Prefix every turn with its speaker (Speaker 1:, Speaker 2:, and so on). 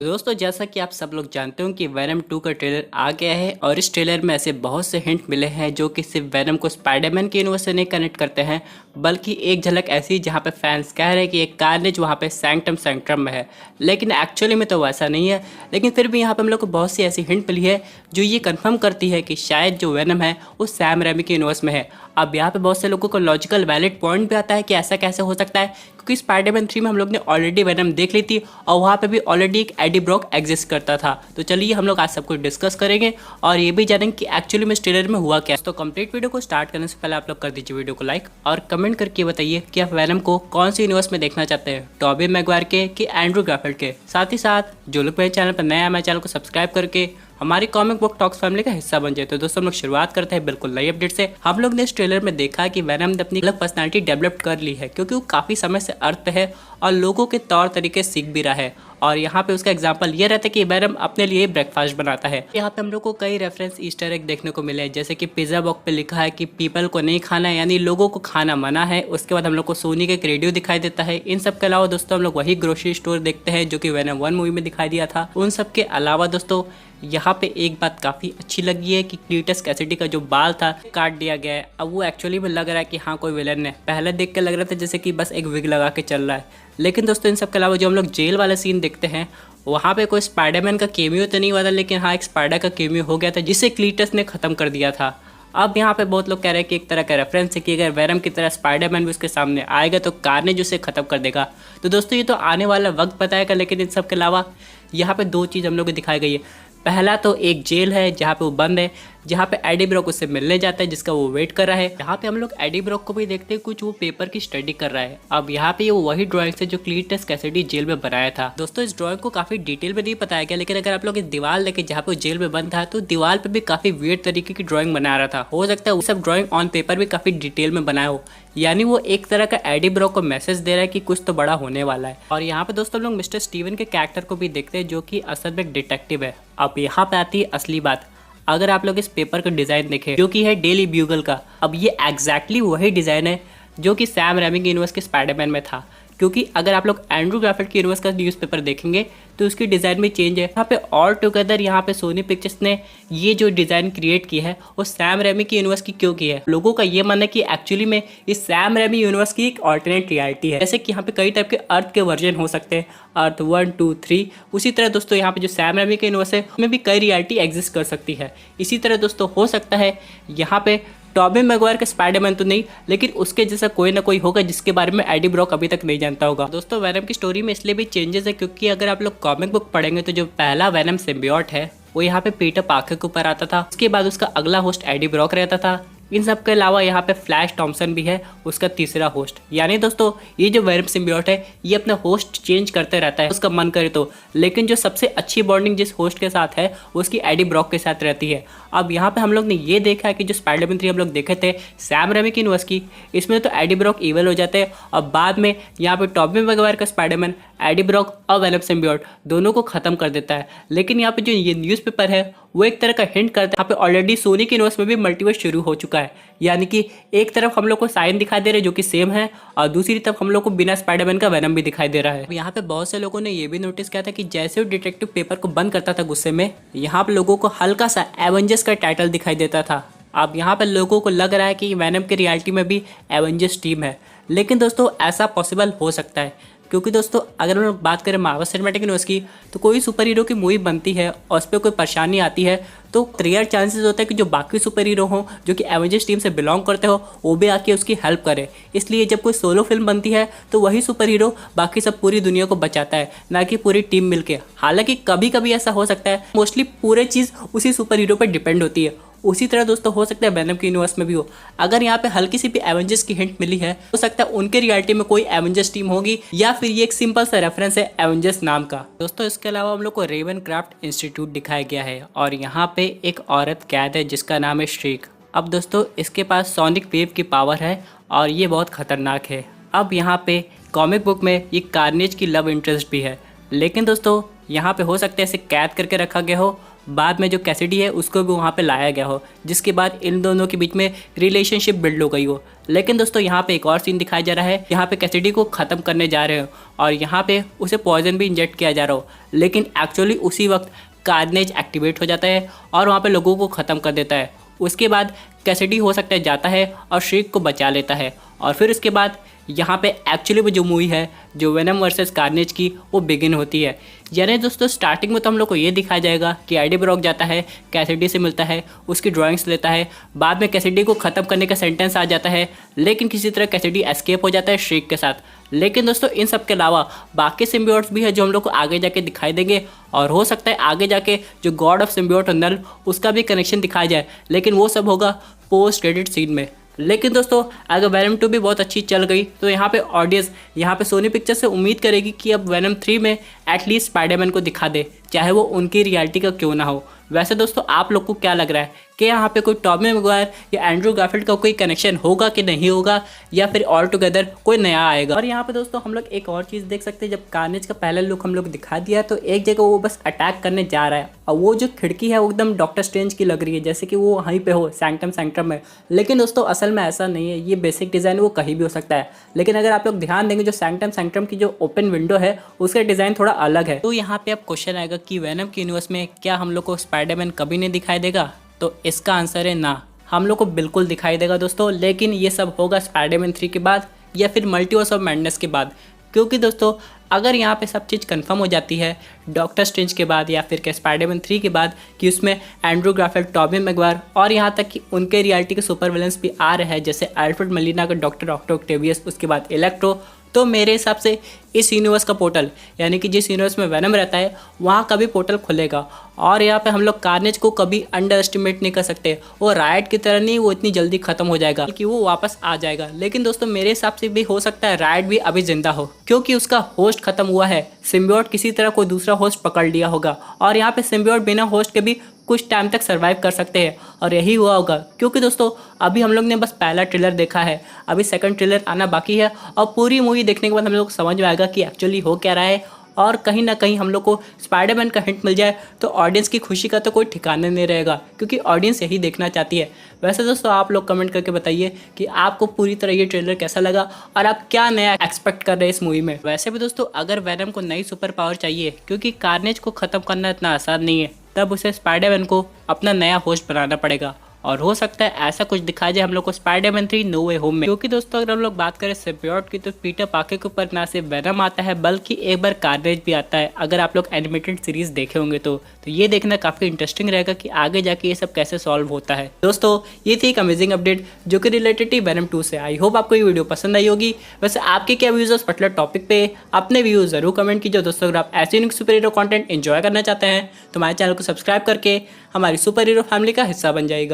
Speaker 1: दोस्तों जैसा कि आप सब लोग जानते हो कि वेनम 2 का ट्रेलर आ गया है और इस ट्रेलर में ऐसे बहुत से हिंट मिले हैं जो कि सिर्फ वेनम को स्पाइडरमैन के यूनिवर्स से नहीं कनेक्ट करते हैं, बल्कि एक झलक ऐसी जहां पे फैंस कह रहे हैं कि एक कार्नेज वहां पे सैंक्टम सैंक्टम में है। लेकिन एक्चुअली में तो वैसा नहीं है। लेकिन फिर भी यहाँ पे हम लोग को बहुत सी ऐसी हिंट मिली है जो ये कन्फर्म करती है कि शायद जो वेनम है वो सैम रेमी के यूनिवर्स में है। अब यहाँ पे बहुत से लोगों को लॉजिकल वैलिड पॉइंट भी आता है कि ऐसा कैसे हो सकता है, क्योंकि स्पाइडरमैन 3 में हम लोग ने ऑलरेडी वेनम देख ली थी और वहाँ पे भी ऑलरेडी एक एडी ब्रॉक एग्जिस्ट करता था। तो चलिए हम लोग आज सब कुछ डिस्कस करेंगे और ये भी जानेंगे कि एक्चुअली में इस ट्रेलर में हुआ क्या। तो कंप्लीट वीडियो को स्टार्ट करने से पहले आप लोग कर दीजिए वीडियो को लाइक और कमेंट करके बताइए कि आप वेनम को कौन सी यूनिवर्स में देखना चाहते हैं, टॉबी मैगवायर के कि एंड्रू गारफील्ड के। साथ ही साथ जो लोग मेरे चैनल पर नया है, मेरे चैनल को सब्सक्राइब करके हमारी कॉमिक बुक टॉक्स फैमिली का हिस्सा बन जाए। तो दोस्तों हम लोग शुरुआत करते हैं बिल्कुल नई अपडेट से। हम लोग ने इस ट्रेलर में देखा कि वेनम ने अपनी अलग पर्सनालिटी डेवलप कर ली है, क्योंकि वो काफ़ी समय से अर्थ है और लोगों के तौर तरीके सीख भी रहा है। और यहाँ पे उसका एग्जांपल ये रहता है कि वेनम अपने लिए ब्रेकफास्ट बनाता है। यहाँ पे हम लोग को कई रेफरेंस ईस्टर एग देखने को मिले हैं, जैसे कि पिज्जा बॉक्स पे लिखा है कि पीपल को नहीं खाना है, यानी लोगों को खाना मना है। उसके बाद हम लोग को सोनी का एक रेडियो दिखाई देता है। इन सब के अलावा दोस्तों हम लोग वही ग्रोसरी स्टोर देखते हैं जो कि वेनम 1 मूवी में दिखाई दिया था। उन सब के अलावा दोस्तों यहाँ पे एक बात काफ़ी अच्छी लगी है कि क्लीटस कैसिडी का जो बाल था काट दिया गया है। अब वो एक्चुअली में लग रहा है कि हाँ कोई विलन है। पहले देख के लग रहा था जैसे कि बस एक विग लगा के चल रहा है। लेकिन दोस्तों इन सब के अलावा जो हम लोग जेल वाला सीन देखते हैं वहाँ पे कोई स्पाइडरमैन का केमियो तो नहीं हुआ था, लेकिन हाँ एक स्पाइडर का केमियो हो गया था जिसे क्लीटस ने ख़त्म कर दिया था। अब यहाँ पे बहुत लोग कह रहे हैं कि एक तरह का रेफरेंस है कि अगर वेनम की तरह स्पाइडरमैन भी उसके सामने आएगा तो कार्नेज उसे ख़त्म कर देगा। तो दोस्तों ये तो आने वाला वक्त बताएगा। लेकिन इन सब के अलावा यहाँ पे दो चीज़ हम लोग को दिखाई गई है। पहला तो एक जेल है जहाँ पे वो बंद है, जहाँ पे एडी ब्रॉक उससे मिलने जाता है जिसका वो वेट कर रहा है। यहाँ पे हम लोग एडी ब्रॉक को भी देखते हैं, कुछ वो पेपर की स्टडी कर रहा है। अब यहाँ पे वो वही ड्राइंग है जो क्लीटस कैसिडी जेल में बनाया था। दोस्तों इस ड्राइंग को काफी डिटेल में नहीं बताया गया, लेकिन अगर आप लोग इस दीवार देखें जहाँ पे वो जेल में बंद था तो दीवार पे भी काफी वियर्ड तरीके की ड्राइंग बना रहा था। हो सकता है वो सब ड्राइंग ऑन पेपर भी काफी डिटेल में बनाया हो, यानी वो एक तरह का एडी ब्रॉक को मैसेज दे रहा है कि कुछ तो बड़ा होने वाला है। और यहाँ पे दोस्तों लोग मिस्टर स्टीवन के कैरेक्टर को भी देखते हैं जो कि असल में डिटेक्टिव है। अब यहाँ पे आती है असली बात। अगर आप लोग इस पेपर का डिज़ाइन देखें जो कि है डेली ब्यूगल का, अब ये एग्जैक्टली वही डिज़ाइन है जो कि सैम रेमी के यूनिवर्स के स्पाइडरमैन में था। क्योंकि अगर आप लोग एंड्रू गारफील्ड के यूनिवर्स का न्यूज़पेपर देखेंगे तो उसकी डिज़ाइन में चेंज है। यहाँ पे ऑल टुगेदर यहाँ पे सोनी पिक्चर्स ने ये जो डिज़ाइन क्रिएट की है वो सैम रेमी की यूनिवर्स की क्यों की है। लोगों का ये मानना है कि एक्चुअली में इस सैम रेमी यूनिवर्स की एक ऑल्टरनेट रियलिटी है। जैसे कि यहाँ पे कई टाइप के अर्थ के वर्जन हो सकते हैं, अर्थ 1 2 3। उसी तरह दोस्तों यहाँ पे जो सैम रेमी का यूनिवर्स है उसमें भी कई रियलिटी एग्जिस्ट कर सकती है। इसी तरह दोस्तों हो सकता है यहाँ पे टॉबी मैगवायर का स्पाइडरमैन तो नहीं, लेकिन उसके जैसा कोई ना कोई होगा जिसके बारे में एडी ब्रॉक अभी तक नहीं जानता होगा। दोस्तों वेनम की स्टोरी में इसलिए भी चेंजेस है क्योंकि अगर आप लोग कॉमिक बुक पढ़ेंगे तो जो पहला वेनम सिम्बियोट है वो यहाँ पे पीटर पार्कर के ऊपर आता था। उसके बाद उसका अगला होस्ट एडी ब्रॉक रहता था। इन सब के अलावा यहाँ पे फ्लैश थॉम्सन भी है उसका तीसरा होस्ट। यानी दोस्तों ये जो वेनम सिम्बियोट है ये अपना होस्ट चेंज करते रहता है उसका मन करे तो, लेकिन जो सबसे अच्छी बॉन्डिंग जिस होस्ट के साथ है वो उसकी एडी ब्रॉक के साथ रहती है। अब यहाँ पे हम लोग ने ये देखा है कि जो स्पाइडरमैन 3 हम लोग देखे थे सैम रेमी की यूनिवर्स की, इसमें तो एडी ब्रॉक इवल हो जाते हैं और बाद में यहाँ पे टॉबी मैगवायर का स्पाइडरमैन एडी ब्रॉक और वेनम सिम्बियोट दोनों को खत्म कर देता है। लेकिन यहाँ पे जो ये न्यूज़पेपर है वो एक तरह का हिंट करता है यहाँ पे ऑलरेडी सोनी के यूनिवर्स में भी मल्टीवर्स शुरू हो चुका है। यानी कि एक तरफ हम लोग को साइन दिखाई दे रहे हैं जो कि सेम है और दूसरी तरफ हम लोग को बिना स्पाइडरमैन का वेनम भी दिखाई दे रहा है। यहाँ पे बहुत से लोगों ने ये भी नोटिस किया था कि जैसे वो डिटेक्टिव पेपर को बंद करता था गुस्से में, यहाँ पे लोगों को हल्का सा एवेंजर्स का टाइटल दिखाई देता था। अब यहाँ पे लोगों को लग रहा है कि वेनम की रियलिटी में भी एवेंजर्स टीम है। लेकिन दोस्तों ऐसा पॉसिबल हो सकता है क्योंकि दोस्तों अगर हम लोग बात करें मार्वल सिनेमैटिक यूनिवर्स की तो कोई सुपर हीरो की मूवी बनती है और उस पर कोई परेशानी आती है तो रेयर चांसेस होता है कि जो बाकी सुपर हीरो हों जो कि एवेंजर्स टीम से बिलोंग करते हो वो भी आके उसकी हेल्प करे। इसलिए जब कोई सोलो फिल्म बनती है तो वही सुपर हीरो बाकी सब पूरी दुनिया को बचाता है, ना कि पूरी टीम मिलके। हालांकि कभी कभी ऐसा हो सकता है, मोस्टली पूरे चीज़ उसी सुपर हीरो पर डिपेंड होती है। उसी तरह दोस्तों हो सकता है वेनम के यूनिवर्स में भी हो। अगर यहाँ पे हल्की सी भी एवेंजर्स की हिंट मिली है हो सकता है उनके रियलिटी में कोई एवेंजर्स टीम होगी या फिर ये एक सिंपल सा रेफरेंस है एवेंजर्स नाम का। दोस्तों इसके अलावा हम लोग को रेवन क्राफ्ट इंस्टीट्यूट दिखाया गया है और यहाँ पे एक औरत कैद है जिसका नाम है श्रीक। अब दोस्तों इसके पास सोनिक वेव की पावर है और ये बहुत खतरनाक है। अब यहाँ पे कॉमिक बुक में ये कार्नेज की लव इंटरेस्ट भी है, लेकिन दोस्तों यहाँ पे हो सकता है इसे कैद करके रखा गया हो बाद में जो कैसिडी है उसको भी वहाँ पे लाया गया हो, जिसके बाद इन दोनों के बीच में रिलेशनशिप बिल्ड हो गई हो। लेकिन दोस्तों यहाँ पे एक और सीन दिखाया जा रहा है, यहाँ पे कैसिडी को ख़त्म करने जा रहे हो और यहाँ पे उसे पॉइजन भी इंजेक्ट किया जा रहा हो, लेकिन एक्चुअली उसी वक्त कार्नेज एक्टिवेट हो जाता है और वहाँ पे लोगों को ख़त्म कर देता है। उसके बाद कैसिडी हो सकता है जाता है और श्रीक को बचा लेता है और फिर उसके बाद यहाँ पे एक्चुअली वो जो मूवी है जो वेनम वर्सेस कार्नेज की वो बिगिन होती है। यानी दोस्तों स्टार्टिंग में तो हम लोग को ये दिखाया जाएगा कि एडी ब्रॉक जाता है, कैसिडी से मिलता है, उसकी ड्राइंग्स लेता है, बाद में कैसिडी को ख़त्म करने का सेंटेंस आ जाता है, लेकिन किसी तरह कैसिडी एस्केप हो जाता है श्रीक के साथ। लेकिन दोस्तों इन सब के अलावा बाकी सिम्बियोट्स भी है जो हम लोग को आगे जाके दिखाई देंगे और हो सकता है आगे जाके जो गॉड ऑफ सिम्बियोट नल उसका भी कनेक्शन दिखाया जाए, लेकिन वो सब होगा पोस्ट क्रेडिट सीन में। लेकिन दोस्तों अगर वैनम 2 भी बहुत अच्छी चल गई तो यहाँ पे ऑडियंस यहाँ पे सोनी पिक्चर से उम्मीद करेगी कि अब वैनम 3 में एटलीस्ट स्पाइडरमैन को दिखा दे, चाहे वो उनकी रियलिटी का क्यों ना हो। वैसे दोस्तों आप लोग को क्या लग रहा है कि यहाँ पे कोई टॉबी मैguire या एंड्रू गारफील्ड का कोई कनेक्शन होगा कि नहीं होगा, या फिर ऑल टुगेदर कोई नया आएगा। और यहाँ पे दोस्तों हम लोग एक और चीज़ देख सकते हैं, जब कार्नेज का पहला लुक हम लोग दिखा दिया तो एक जगह वो बस अटैक करने जा रहा है और वो जो खिड़की है वो एकदम डॉक्टर स्ट्रेंज की लग रही है, जैसे कि वो वहीं पे हो सैंक्टम में। लेकिन दोस्तों असल में ऐसा नहीं है, ये बेसिक डिज़ाइन वो कहीं भी हो सकता है। लेकिन अगर आप लोग ध्यान देंगे जो सैंक्टम की जो ओपन विंडो है उसका डिज़ाइन थोड़ा अलग है। तो यहाँ पे अब क्वेश्चन आएगा कि वेनम के यूनिवर्स में क्या हम लोग को स्पाइडरमैन कभी नहीं दिखाई देगा? तो इसका आंसर है ना, हम लोग को बिल्कुल दिखाई देगा दोस्तों, लेकिन ये सब होगा स्पाइडरमैन 3 के बाद या फिर मल्टीवर्स ऑफ मैडनेस के बाद। क्योंकि दोस्तों अगर यहाँ पे सब चीज़ कंफर्म हो जाती है डॉक्टर स्ट्रेंज के बाद या फिर स्पाइडरमैन 3 के बाद कि उसमें एंड्रू गारफील्ड, टॉबी मैguire और यहाँ तक कि उनके रियलिटी के सुपर विलेंस भी आ रहे हैं, जैसे अल्फ्रेड मोलिना का डॉक्टर ऑक्टेवियस, उसके बाद इलेक्ट्रो। तो मेरे हिसाब से इस यूनिवर्स का पोर्टल, यानी कि जिस यूनिवर्स में वेनम रहता है वहाँ कभी पोर्टल खुलेगा और यहाँ पे हम लोग कार्नेज को कभी अंडर एस्टिमेट नहीं कर सकते। वो रायट की तरह नहीं वो इतनी जल्दी खत्म हो जाएगा कि वो वापस आ जाएगा। लेकिन दोस्तों मेरे हिसाब से भी हो सकता है रायट भी अभी जिंदा हो, क्योंकि उसका होस्ट खत्म हुआ है। सिम्बियोट किसी तरह कोई दूसरा होस्ट पकड़ लिया होगा और यहाँ पे सिम्बियोट बिना होस्ट के भी कुछ टाइम तक सर्वाइव कर सकते हैं और यही हुआ होगा। क्योंकि दोस्तों अभी हम लोग ने बस पहला ट्रेलर देखा है, अभी सेकंड ट्रेलर आना बाकी है और पूरी मूवी देखने के बाद हम लोग को समझ में आएगा कि एक्चुअली हो क्या रहा है। और कहीं ना कहीं हम लोग को स्पाइडरमैन का हिंट मिल जाए तो ऑडियंस की खुशी का तो कोई ठिकाना नहीं रहेगा, क्योंकि ऑडियंस यही देखना चाहती है। वैसे दोस्तों आप लोग कमेंट करके बताइए कि आपको पूरी तरह ये ट्रेलर कैसा लगा और आप क्या नया एक्सपेक्ट कर रहे हैं इस मूवी में। वैसे भी दोस्तों अगर वेनम को नई सुपर पावर चाहिए, क्योंकि कार्नेज को ख़त्म करना इतना आसान नहीं है, तब उसे स्पाइडरमैन को अपना नया होस्ट बनाना पड़ेगा और हो सकता है ऐसा कुछ दिखाया जाए हम लोग को स्पाइडरमैन 3 नो वे होम में। क्योंकि दोस्तों अगर हम लोग बात करें सिम्बियोट की तो पीटर पार्कर के ऊपर ना सिर्फ वेनम आता है बल्कि एक बार कार्नेज भी आता है। अगर आप लोग एनिमेटेड सीरीज देखे होंगे तो ये देखना काफी इंटरेस्टिंग रहेगा कि आगे जाके ये सब कैसे सॉल्व होता है। दोस्तों ये थी एक अमेजिंग अपडेट जो कि रिलेटेड थी वेनम 2 से। आई होप आपको ये वीडियो पसंद आई होगी। वैसे आपके क्या व्यूज उस पर्टिकुलर टॉपिक पे, अपने व्यूज जरूर कमेंट कीजिए। दोस्तों अगर आप ऐसे unique super hero content enjoy करना चाहते हैं तो हमारे चैनल को सब्सक्राइब करके हमारी सुपर हीरो फैमिली का हिस्सा बन जाएगा।